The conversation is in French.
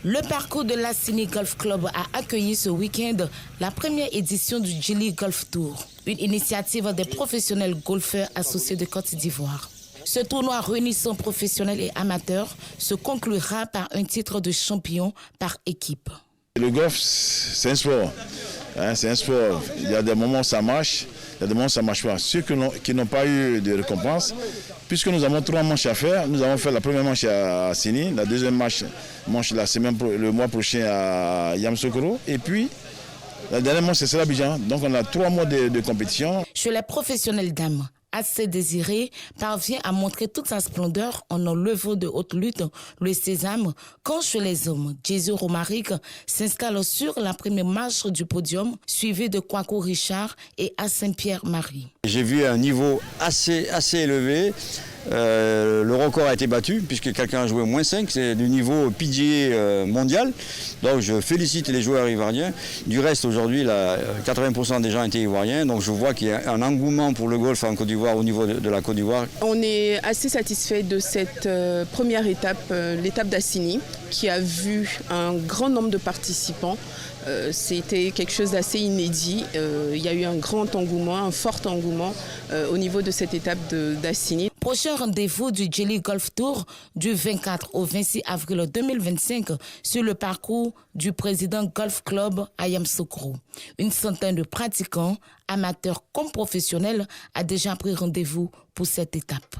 Le parcours de l'Assini Golf Club a accueilli ce week-end la première édition du Djily Golf Tour, une initiative des professionnels golfeurs associés de Côte d'Ivoire. Ce tournoi réunissant professionnels et amateurs se conclura par un titre de champion par équipe. Le golf, c'est un sport. C'est un sport. Il y a des moments où ça marche, il y a des moments où ça ne marche pas. Ceux qui n'ont pas eu de récompense, puisque nous avons 3 manches à faire, nous avons fait la première manche à Assini, la deuxième manche le mois prochain à Yamoussoukro, et puis la dernière manche c'est l'Abidjan. Donc on a 3 mois de compétition. Chez les professionnels dames, assez désiré, parvient à montrer toute sa splendeur en enlevant de haute lutte le sésame, quand chez les hommes, Jésus Romaric s'installe sur la première marche du podium, suivi de Kwaku Richard et à Saint-Pierre-Marie. J'ai vu un niveau assez élevé. Le record a été battu puisque quelqu'un a joué -5, c'est du niveau PGA mondial. Donc je félicite les joueurs ivoiriens. Du reste aujourd'hui, 80% des gens étaient ivoiriens. Donc je vois qu'il y a un engouement pour le golf en Côte d'Ivoire au niveau de la Côte d'Ivoire. On est assez satisfait de cette première étape, l'étape d'Assini, qui a vu un grand nombre de participants. C'était quelque chose d'assez inédit. Il y a eu un grand engouement, un fort engouement au niveau de cette étape d'Assini. Prochain rendez-vous du Djily Golf Tour du 24 au 26 avril 2025 sur le parcours du président Golf Club à Yamoussoukro. Une centaine de pratiquants, amateurs comme professionnels, a déjà pris rendez-vous pour cette étape.